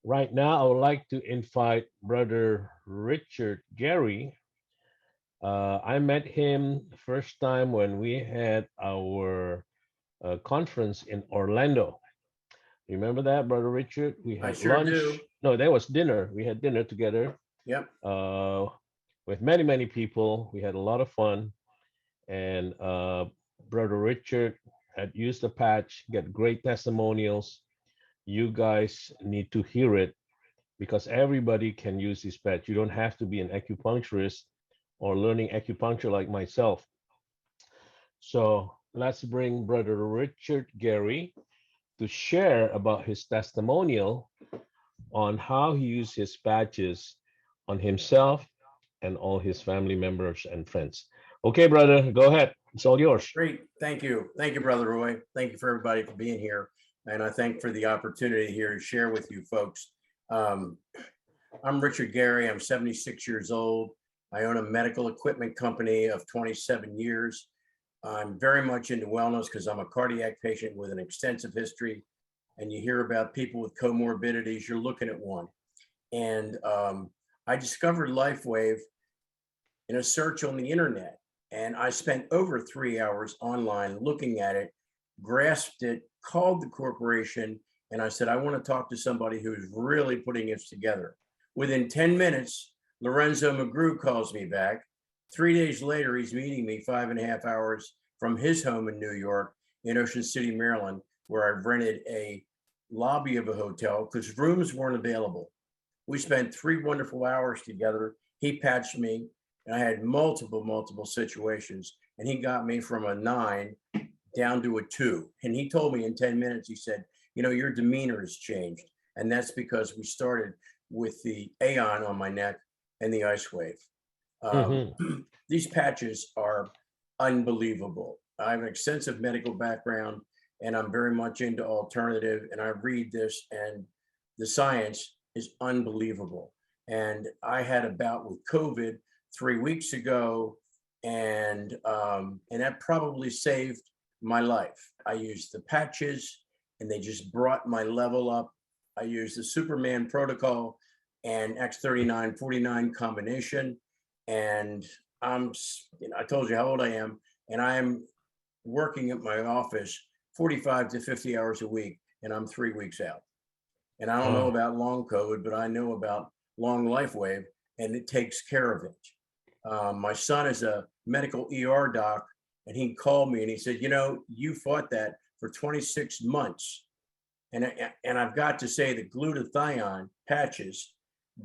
Right now, I would like to invite Brother Richard Gary. I met him first time when we had our conference in Orlando. Remember that, Brother Richard? We I had sure lunch. do. No, that was dinner. We had dinner together Yep. uh, with many, many people. We had a lot of fun. And Brother Richard had used the patch, get great testimonials. You guys need to hear it because everybody can use this patch. You don't have to be an acupuncturist or learning acupuncture like myself. So let's bring Brother Richard Gary to share about his testimonial on how he used his patches on himself and all his family members and friends. Okay, brother, go ahead. It's all yours. Great. Thank you. Thank you, Brother Roy. Thank you for everybody for being here. And I thank for the opportunity here to share with you folks. Um, I'm Richard Gary. I'm 76 years old. I own a medical equipment company of 27 years. I'm very much into wellness because I'm a cardiac patient with an extensive history. And you hear about people with comorbidities, you're looking at one. And I discovered LifeWave in a search on the internet. And I spent over 3 hours online looking at it, grasped it, called the corporation, and I said, I want to talk to somebody who's really putting this together. Within 10 minutes, Lorenzo McGrew calls me back. 3 days later, he's meeting me 5.5 hours from his home in New York, in Ocean City, Maryland, where I've rented a lobby of a hotel because rooms weren't available. We spent 3 wonderful hours together. He patched me, and I had multiple situations. And he got me from a 9 down to a 2. And he told me in 10 minutes, he said, your demeanor has changed. And that's because we started with the Aeon on my neck and the Ice Wave. Mm-hmm. These patches are unbelievable. I have an extensive medical background and I'm very much into alternative. And I read this, and the science is unbelievable. And I had a bout with COVID 3 weeks ago, and that probably saved my life. I used the patches, and they just brought my level up. I used the Superman protocol and X3949 combination, and I told you how old I am, and I'm working at my office 45 to 50 hours a week, and I'm 3 weeks out. And I don't know Wow. about long COVID, but I know about long life wave, and it takes care of it. My son is a medical ER doc, and he called me and he said, you fought that for 26 months. And I've got to say, the glutathione patches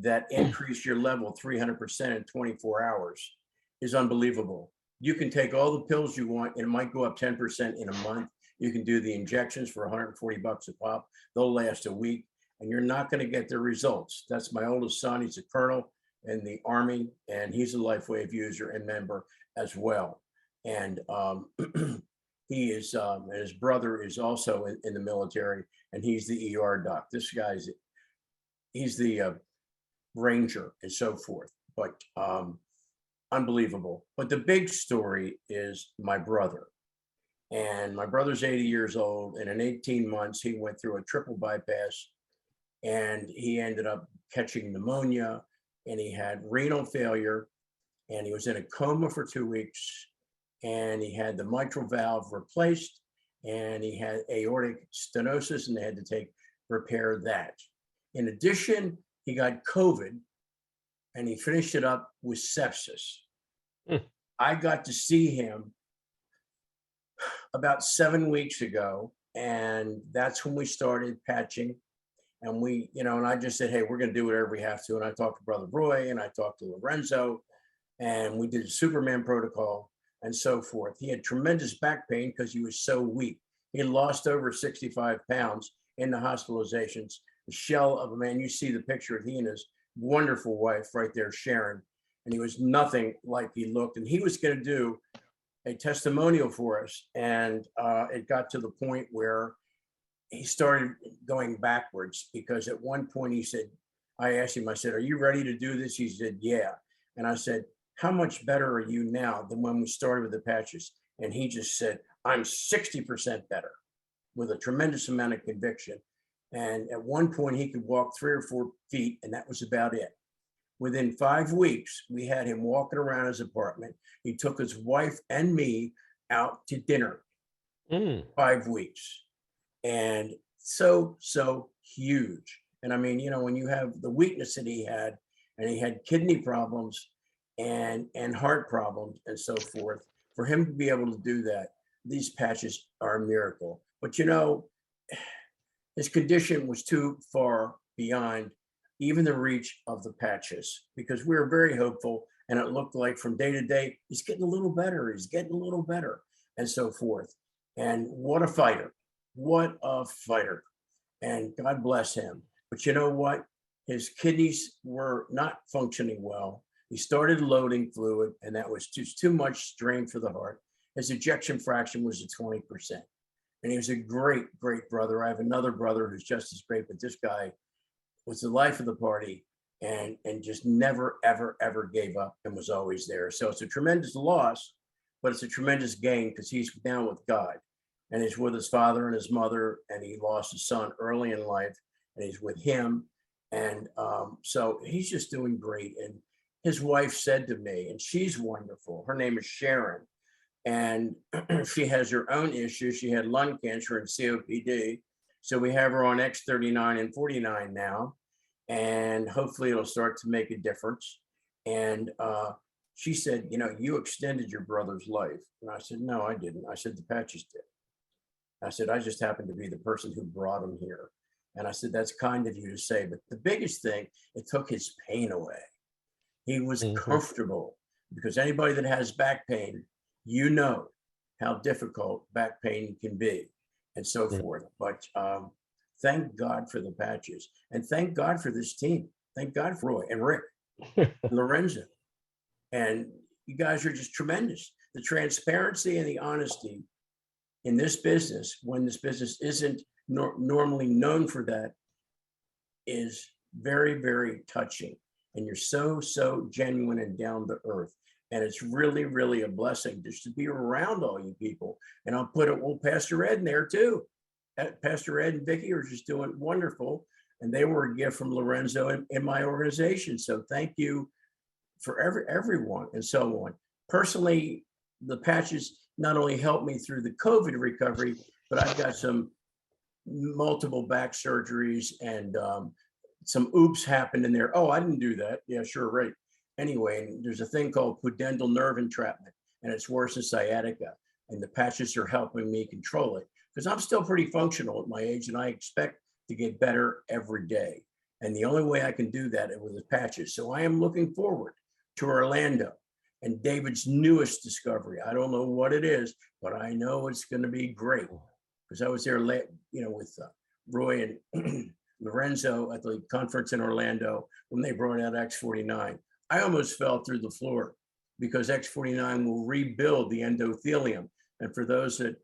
that increase your level 300% in 24 hours is unbelievable. You can take all the pills you want, and it might go up 10% in a month. You can do the injections for $140 a pop. They'll last a week, and you're not going to get the results. That's my oldest son. He's a colonel in the Army, and he's a LifeWave user and member as well. And he is, and his brother is also in the military, and he's the ER doc. This guy's, he's the ranger and so forth. But unbelievable. But the big story is my brother. And my brother's 80 years old, and in 18 months, he went through a triple bypass, and he ended up catching pneumonia, and he had renal failure, and he was in a coma for 2 weeks, and he had the mitral valve replaced, and he had aortic stenosis, and they had to repair that. In addition, he got COVID, and he finished it up with sepsis. Mm. I got to see him about 7 weeks ago, and that's when we started patching. And and I just said, hey, we're going to do whatever we have to. And I talked to Brother Roy, and I talked to Lorenzo, and we did the Superman protocol and so forth. He had tremendous back pain because he was so weak. He had lost over 65 pounds in the hospitalizations. The shell of a man. You see the picture of he and his wonderful wife right there, Sharon. And he was nothing like he looked. And he was going to do a testimonial for us. And it got to the point where he started going backwards, because at one point he said, I asked him, I said, are you ready to do this? He said, yeah. And I said, how much better are you now than when we started with the patches? And he just said, I'm 60% better, with a tremendous amount of conviction. And at one point, he could walk 3 or 4 feet, and that was about it. Within 5 weeks, we had him walking around his apartment. He took his wife and me out to dinner. 5 weeks. And so huge. And I mean, you know, when you have the weakness that he had, and he had kidney problems and heart problems and so forth, for him to be able to do that, these patches are a miracle. But you know, his condition was too far beyond even the reach of the patches, because we were very hopeful, and it looked like from day to day, he's getting a little better, he's getting a little better, and so forth. And what a fighter, what a fighter. And God bless him. But you know what? His kidneys were not functioning well. He started loading fluid, and that was just too much strain for the heart. His ejection fraction was at 20%. And he was a great, great brother. I have another brother who's just as great, but this guy was the life of the party, and just never, ever, ever gave up and was always there. So it's a tremendous loss, but it's a tremendous gain, because he's down with God, and he's with his father and his mother, and he lost his son early in life, and he's with him. And so he's just doing great. And his wife said to me, and she's wonderful, her name is Sharon, and she has her own issues. She had lung cancer and COPD. So we have her on X39 and 49 now, and hopefully it'll start to make a difference. And she said, you know, you extended your brother's life. And I said, no, I didn't. I said, the patches did. I said, I just happened to be the person who brought him here. And I said, that's kind of you to say. But the biggest thing, it took his pain away. He was comfortable, because anybody that has back pain, you know how difficult back pain can be, and so forth. But thank God for the patches, and thank God for this team. Thank God for Roy and Rick and Lorenzo. And you guys are just tremendous. The transparency and the honesty in this business, when this business isn't normally known for that, is very, very touching. And you're so genuine and down to earth. And it's really, really a blessing just to be around all you people. And I'll put Pastor Ed in there too. Pastor Ed and Vicky are just doing wonderful. And they were a gift from Lorenzo in my organization. So thank you for everyone and so on. Personally, the patches not only helped me through the COVID recovery, but I've got some multiple back surgeries, and some oops happened in there. Oh, I didn't do that. Yeah, sure, right. Anyway, there's a thing called pudendal nerve entrapment, and it's worse than sciatica. And the patches are helping me control it, because I'm still pretty functional at my age, and I expect to get better every day. And the only way I can do that is with the patches. So I am looking forward to Orlando and David's newest discovery. I don't know what it is, but I know it's going to be great, because I was there, you know, with Roy and Lorenzo at the conference in Orlando when they brought out X49. I almost fell through the floor, because X49 will rebuild the endothelium. And for those that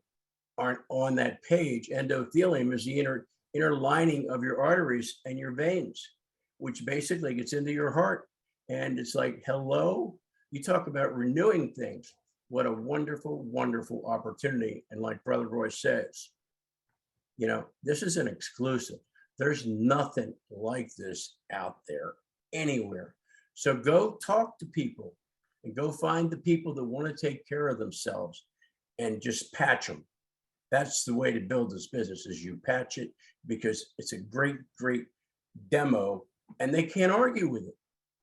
aren't on that page, endothelium is the inner lining of your arteries and your veins, which basically gets into your heart. And it's like, hello, you talk about renewing things. What a wonderful, wonderful opportunity. And like Brother Roy says, you know, this is an exclusive. There's nothing like this out there anywhere. So go talk to people, and go find the people that want to take care of themselves, and just patch them. That's the way to build this business, is you patch it, because it's a great, great demo, and they can't argue with it.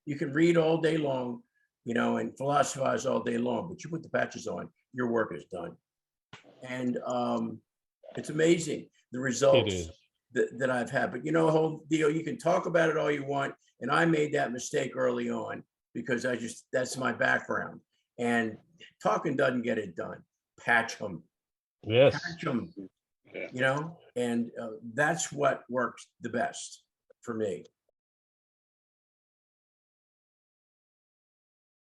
You can read all day long, you know, and philosophize all day long, but you put the patches on, your work is done. And it's amazing the results that I've had. But you know, the whole deal, you can talk about it all you want. And I made that mistake early on, because that's my background. And talking doesn't get it done. Patch them. Yes. Patch them, you know, and that's what works the best for me.